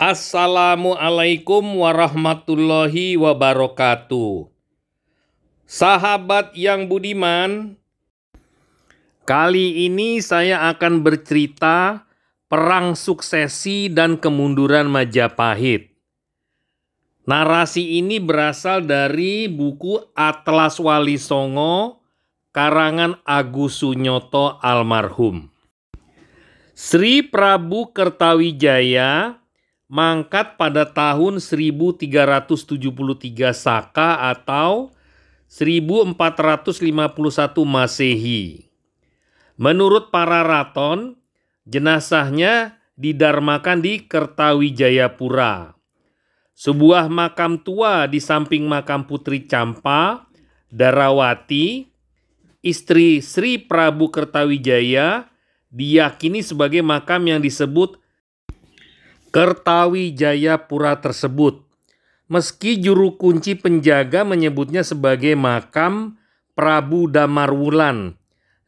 Assalamualaikum warahmatullahi wabarakatuh. Sahabat yang budiman, kali ini saya akan bercerita perang suksesi dan kemunduran Majapahit. Narasi ini berasal dari buku Atlas Wali Songo karangan Agus Sunyoto almarhum. Sri Prabu Kertawijaya mangkat pada tahun 1373 Saka atau 1451 Masehi. Menurut para raton, jenazahnya didarmakan di Kertawijayapura, sebuah makam tua di samping makam Putri Campa Darawati, istri Sri Prabu Kertawijaya, diyakini sebagai makam yang disebut Kertawijayapura tersebut, meski juru kunci penjaga menyebutnya sebagai makam Prabu Damarwulan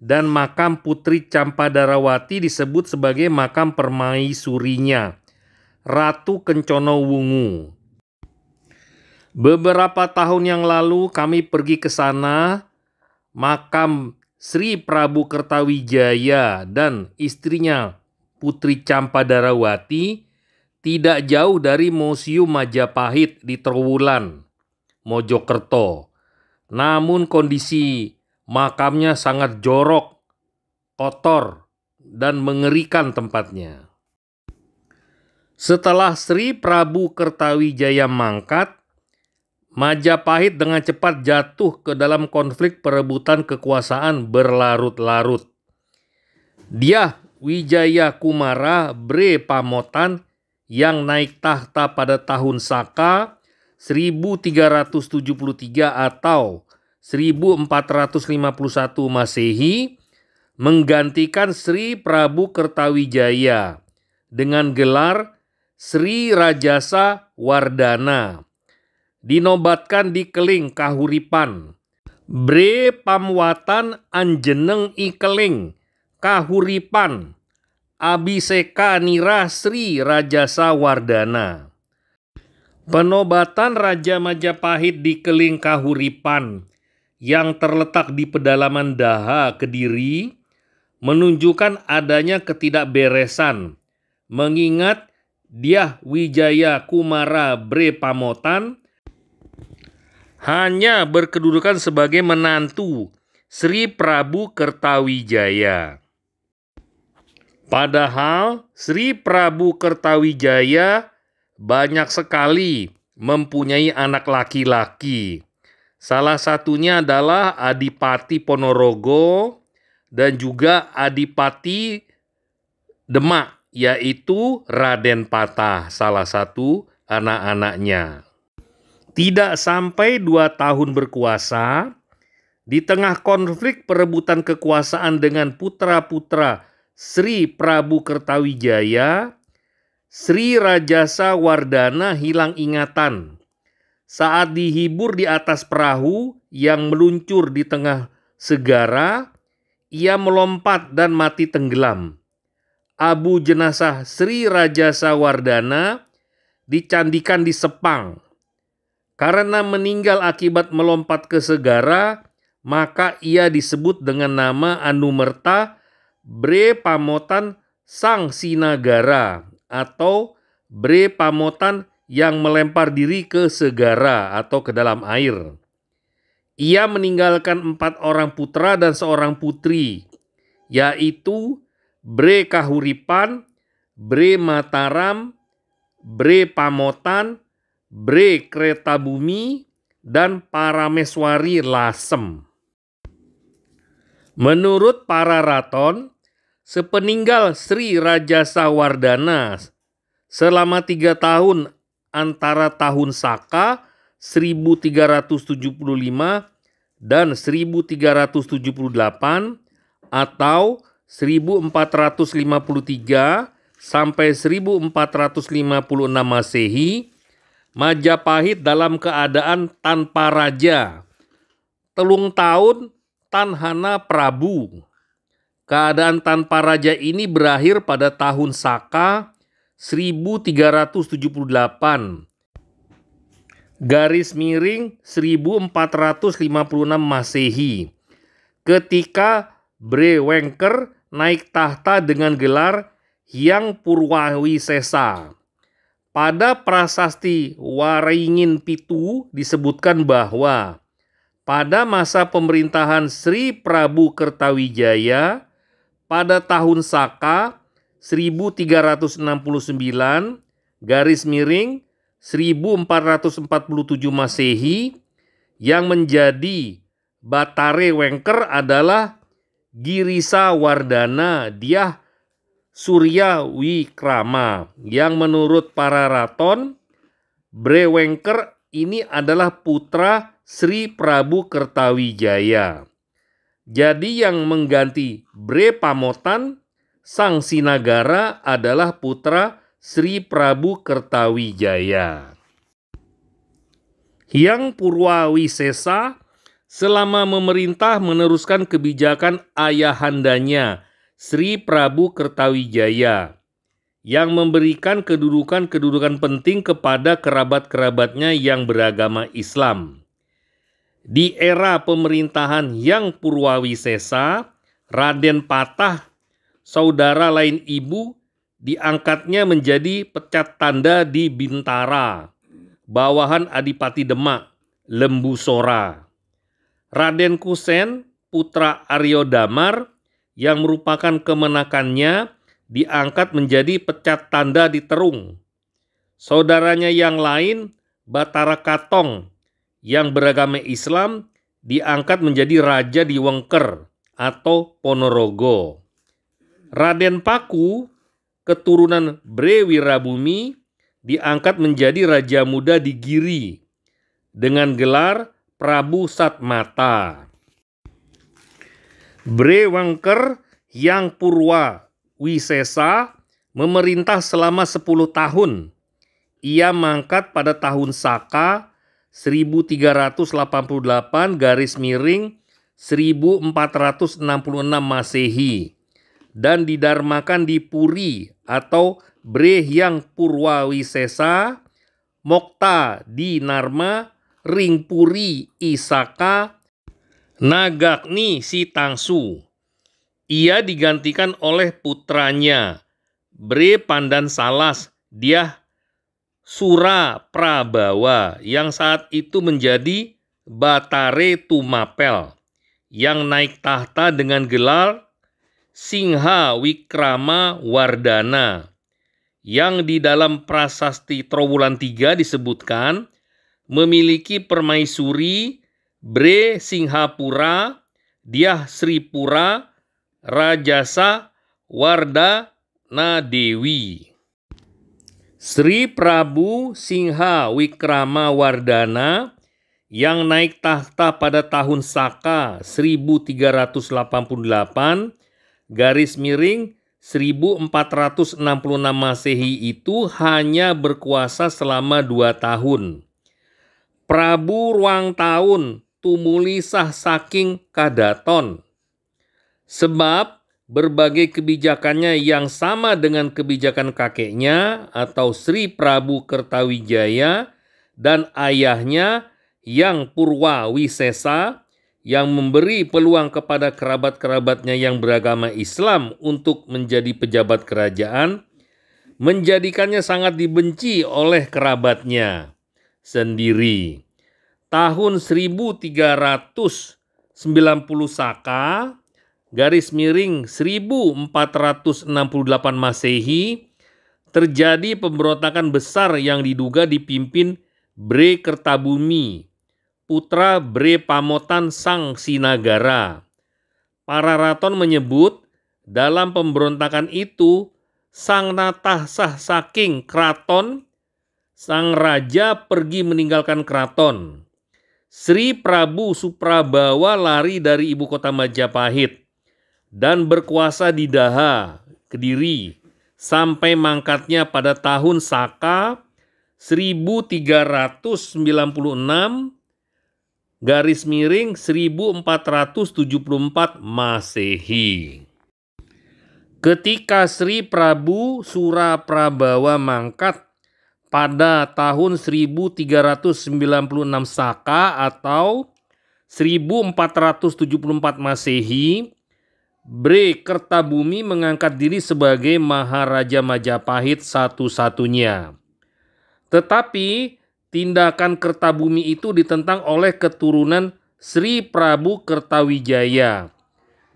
dan makam Putri Campadarawati disebut sebagai makam permaisurinya, Ratu Kencana Wungu. Beberapa tahun yang lalu kami pergi ke sana. Makam Sri Prabu Kertawijaya dan istrinya Putri Campadarawati tidak jauh dari Museum Majapahit di Trowulan, Mojokerto. Namun kondisi makamnya sangat jorok, kotor, dan mengerikan tempatnya. Setelah Sri Prabu Kertawijaya mangkat, Majapahit dengan cepat jatuh ke dalam konflik perebutan kekuasaan berlarut-larut. Dyah Wijaya Kumara Bre Pamotan yang naik tahta pada tahun Saka 1373 atau 1451 Masehi menggantikan Sri Prabu Kertawijaya dengan gelar Sri Rajasa Wardana. Dinobatkan di Keling Kahuripan. Bre Pamwatan Anjeneng I Keling Kahuripan Abiseka Nira Sri Rajasa Wardana. Penobatan Raja Majapahit di Keling Kahuripan yang terletak di pedalaman Daha, Kediri, menunjukkan adanya ketidakberesan, mengingat Dyah Wijaya Kumara Bre Pamotan hanya berkedudukan sebagai menantu Sri Prabu Kertawijaya. Padahal Sri Prabu Kertawijaya banyak sekali mempunyai anak laki-laki. Salah satunya adalah Adipati Ponorogo dan juga Adipati Demak, yaitu Raden Patah, salah satu anak-anaknya. Tidak sampai 2 tahun berkuasa, di tengah konflik perebutan kekuasaan dengan putra-putra Sri Prabu Kertawijaya, Sri Rajasa Wardana hilang ingatan saat dihibur di atas perahu yang meluncur di tengah segara. Ia melompat dan mati tenggelam. Abu jenazah Sri Rajasa Wardana dicandikan di Sepang. Karena meninggal akibat melompat ke segara, maka ia disebut dengan nama Anumerta Bre Pamotan Sang Sinagara atau Bre Pamotan yang melempar diri ke segara atau ke dalam air. Ia meninggalkan 4 orang putra dan seorang putri, yaitu Bre Kahuripan, Bre Mataram, Bre Pamotan, Bre Kretabumi, dan Parameswari Lasem. Menurut para raton, sepeninggal Sri Rajasa Wardana selama 3 tahun antara tahun Saka 1375 dan 1378 atau 1453 sampai 1456 Masehi, Majapahit dalam keadaan tanpa raja. Telung tahun Tanhana Prabu. Keadaan tanpa raja ini berakhir pada tahun Saka 1378 garis miring 1456 Masehi, ketika Brewengker naik tahta dengan gelar Hyang Purwawisesa. Pada prasasti Waringin Pitu disebutkan bahwa pada masa pemerintahan Sri Prabu Kertawijaya pada tahun Saka 1369 garis miring 1447 Masehi, yang menjadi Batare Wengker adalah Girisa Wardana Dyah Surya Wikrama, yang menurut para raton Brewengker ini adalah putra Sri Prabu Kertawijaya. Jadi yang mengganti Bre Pamotan Sang Sinagara adalah putra Sri Prabu Kertawijaya. Hyang Purwawisesa selama memerintah meneruskan kebijakan ayahandanya Sri Prabu Kertawijaya yang memberikan kedudukan-kedudukan penting kepada kerabat-kerabatnya yang beragama Islam. Di era pemerintahan Hyang Purwawisesa, Raden Patah, saudara lain ibu, diangkatnya menjadi pecat tanda di Bintara, bawahan Adipati Demak, Lembu Sora. Raden Kusen, putra Aryo Damar, yang merupakan kemenakannya, diangkat menjadi pecat tanda di Terung. Saudaranya yang lain, Batara Katong, yang beragama Islam, diangkat menjadi raja di Wengker atau Ponorogo. Raden Paku, keturunan Bre Wirabumi, diangkat menjadi raja muda di Giri dengan gelar Prabu Satmata. Brewengker Hyang Purwawisesa memerintah selama 10 tahun. Ia mangkat pada tahun Saka 1388 garis miring 1466 Masehi dan didarmakan di Puri atau Bre Hyang Purwawisesa Mokta di Narma Ring Puri Isaka Nagagni Sitangsu. Ia digantikan oleh putranya Bre Pandan Salas Dyah Sura Prabawa yang saat itu menjadi Batare Tumapel, yang naik tahta dengan gelar Singha Wikrama Wardana, yang di dalam prasasti Trowulan 3 disebutkan memiliki permaisuri Bre Singhapura Dyah Sripura Rajasa Wardana Dewi. Sri Prabu Singha Wikrama Wardana yang naik tahta pada tahun Saka 1388 garis miring 1466 Masehi itu hanya berkuasa selama 2 tahun. Prabu Ruang Tahun tumuli sah saking kadaton. Sebab berbagai kebijakannya yang sama dengan kebijakan kakeknya atau Sri Prabu Kertawijaya dan ayahnya Hyang Purwawisesa, yang memberi peluang kepada kerabat-kerabatnya yang beragama Islam untuk menjadi pejabat kerajaan, menjadikannya sangat dibenci oleh kerabatnya sendiri. Tahun 1390 Saka garis miring 1468 Masehi terjadi pemberontakan besar yang diduga dipimpin Bre Kertabumi, putra Bre Pamotan Sang Sinagara. Para raton menyebut dalam pemberontakan itu sang natah sah saking kraton, sang raja pergi meninggalkan keraton. Sri Prabu Suprabawa lari dari ibu kota Majapahit dan berkuasa di Daha, Kediri, sampai mangkatnya pada tahun Saka 1396 garis miring 1474 Masehi. Ketika Sri Prabu Suraprabawa mangkat pada tahun 1396 Saka atau 1474 Masehi, Bre Kertabumi mengangkat diri sebagai Maharaja Majapahit satu-satunya. Tetapi tindakan Kertabumi itu ditentang oleh keturunan Sri Prabu Kertawijaya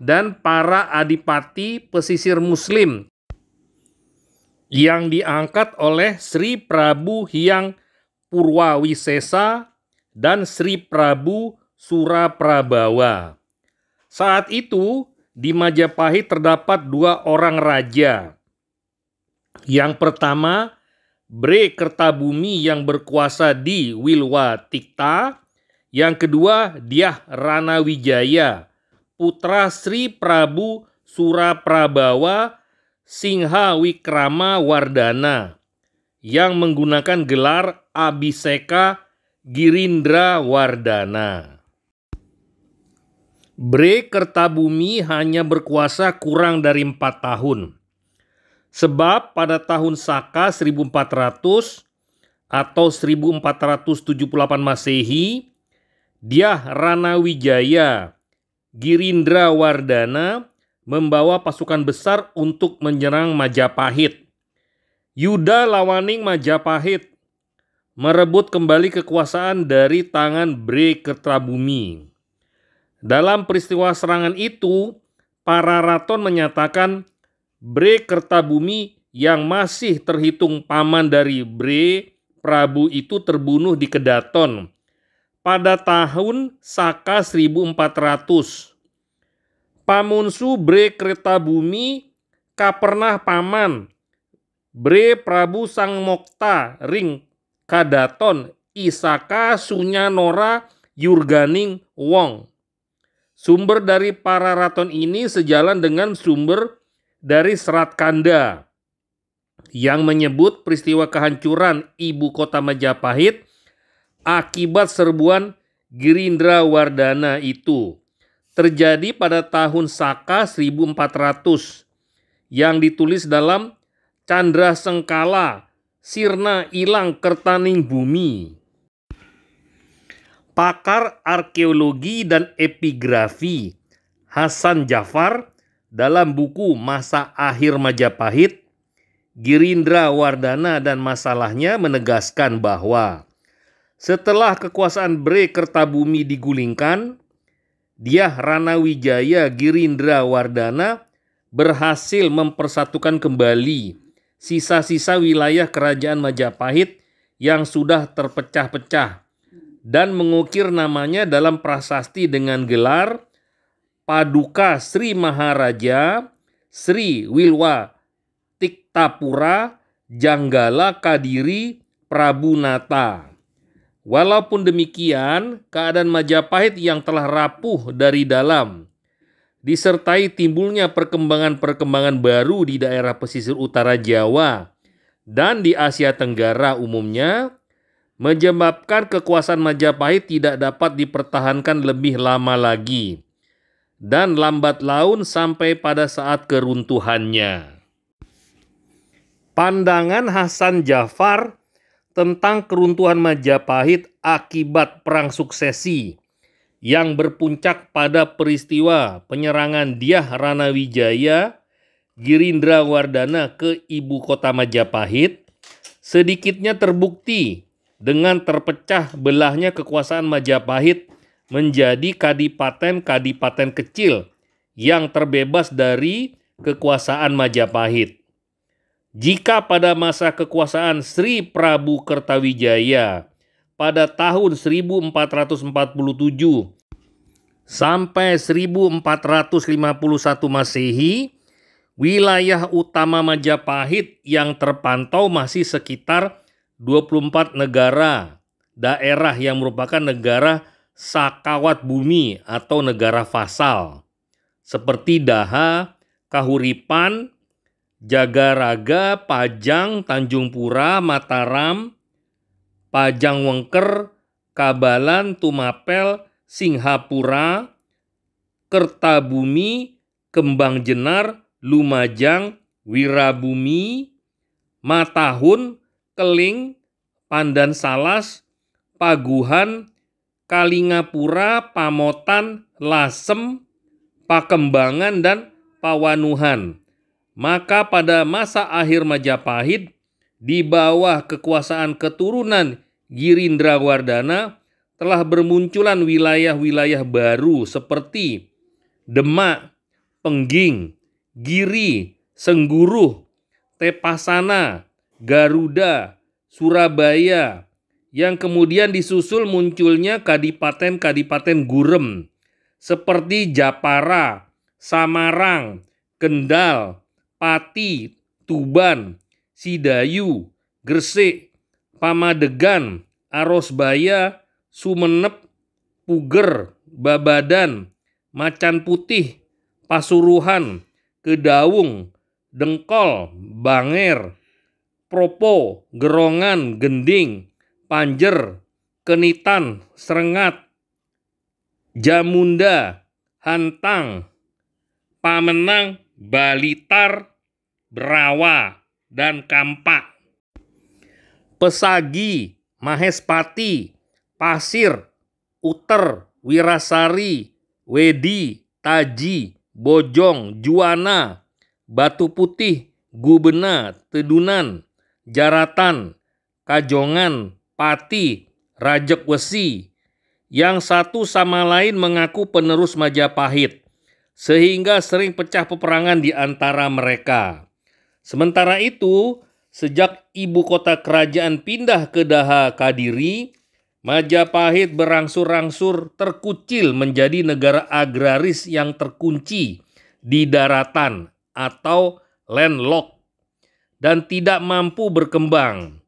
dan para adipati pesisir Muslim yang diangkat oleh Sri Prabu Hyang Purwawisesa dan Sri Prabu Suraprabawa. Saat itu di Majapahit terdapat dua orang raja. Yang pertama, Bre Kertabumi yang berkuasa di Wilwatikta. Yang kedua, Dyah Ranawijaya, putra Sri Prabu Suraprabawa Singha Wikrama Wardana, yang menggunakan gelar Abhiseka Girindra Wardana. Bre Kertabumi hanya berkuasa kurang dari 4 tahun. Sebab pada tahun Saka 1400 atau 1478 Masehi, Dyah Ranawijaya Girindra Wardana membawa pasukan besar untuk menyerang Majapahit. Yuda Lawaning Majapahit merebut kembali kekuasaan dari tangan Bre Kertabumi. Dalam peristiwa serangan itu, para raton menyatakan Bre Kertabumi yang masih terhitung paman dari Bre Prabu itu terbunuh di Kedaton pada tahun Saka 1400. Pamunsu Bre Kertabumi kapernah paman Bre Prabu Sang Mokta ring Kadaton Isaka Sunyanora Yurganing Wong. Sumber dari para raton ini sejalan dengan sumber dari Serat Kanda yang menyebut peristiwa kehancuran ibu kota Majapahit akibat serbuan Girindra Wardana itu terjadi pada tahun Saka 1400 yang ditulis dalam Candra Sengkala Sirna Ilang Kertaning Bumi. Pakar arkeologi dan epigrafi Hasan Jafar dalam buku Masa Akhir Majapahit, Girindra Wardana dan Masalahnya menegaskan bahwa setelah kekuasaan Bre Kertabumi digulingkan, Dyah Ranawijaya Girindra Wardana berhasil mempersatukan kembali sisa-sisa wilayah kerajaan Majapahit yang sudah terpecah-pecah dan mengukir namanya dalam prasasti dengan gelar Paduka Sri Maharaja Sri Wilwa Tiktapura Janggala Kadiri Prabunata. Walaupun demikian, keadaan Majapahit yang telah rapuh dari dalam, disertai timbulnya perkembangan-perkembangan baru di daerah pesisir utara Jawa dan di Asia Tenggara umumnya, menyebabkan kekuasaan Majapahit tidak dapat dipertahankan lebih lama lagi dan lambat laun sampai pada saat keruntuhannya. Pandangan Hasan Jafar tentang keruntuhan Majapahit akibat perang suksesi yang berpuncak pada peristiwa penyerangan Dyah Ranawijaya Girindra Wardana ke ibu kota Majapahit sedikitnya terbukti dengan terpecah belahnya kekuasaan Majapahit menjadi kadipaten-kadipaten kecil yang terbebas dari kekuasaan Majapahit. Jika pada masa kekuasaan Sri Prabu Kertawijaya pada tahun 1447 sampai 1451 Masehi, wilayah utama Majapahit yang terpantau masih sekitar 24 negara, daerah yang merupakan negara sakawat bumi atau negara vasal, seperti Daha, Kahuripan, Jagaraga, Pajang, Tanjung Pura, Mataram, Pajang Wengker, Kabalan, Tumapel, Singhapura, Kertabumi, Kembang Jenar, Lumajang, Wirabumi, Matahun, Keling, Pandan Salas, Paguhan, Kalingapura, Pamotan, Lasem, Pakembangan, dan Pawanuhan. Maka pada masa akhir Majapahit, di bawah kekuasaan keturunan Girindrawardana, telah bermunculan wilayah-wilayah baru seperti Demak, Pengging, Giri, Sengguruh, Tepasana, Garuda, Surabaya, yang kemudian disusul munculnya kadipaten-kadipaten gurem seperti Japara, Samarang, Kendal, Pati, Tuban, Sidayu, Gresik, Pamadegan, Arosbaya, Sumenep, Puger, Babadan, Macan Putih, Pasuruhan, Kedaung, Dengkol, Banger, Propo, Gerongan, Gending, Panjer, Kenitan, Serengat, Jamunda, Hantang, Pamenang, Balitar, Berawa, dan Kampak. Pesagi, Mahespati, Pasir, Uter, Wirasari, Wedi, Taji, Bojong, Juwana, Batu Putih, Gubena, Tedunan, Jaratan, Kajongan, Pati, Rajek Wesi, yang satu sama lain mengaku penerus Majapahit, sehingga sering pecah peperangan di antara mereka. Sementara itu, sejak ibu kota kerajaan pindah ke Daha Kadiri, Majapahit berangsur-angsur terkucil menjadi negara agraris yang terkunci di daratan atau landlocked dan tidak mampu berkembang.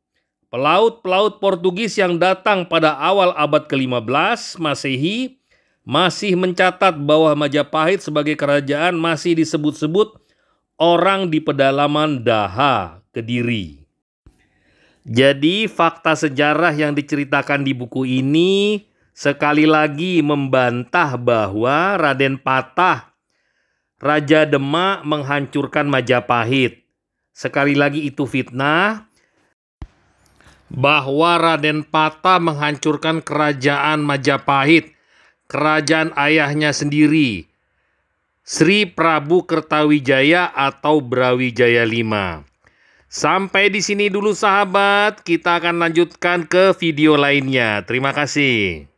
Pelaut-pelaut Portugis yang datang pada awal abad ke-15 Masehi masih mencatat bahwa Majapahit sebagai kerajaan masih disebut-sebut orang di pedalaman Daha Kediri. Jadi fakta sejarah yang diceritakan di buku ini sekali lagi membantah bahwa Raden Patah, Raja Demak, menghancurkan Majapahit. Sekali lagi itu fitnah. Bahwa Raden Patah menghancurkan kerajaan Majapahit, kerajaan ayahnya sendiri, Sri Prabu Kertawijaya atau Brawijaya V. Sampai di sini dulu sahabat, kita akan lanjutkan ke video lainnya. Terima kasih.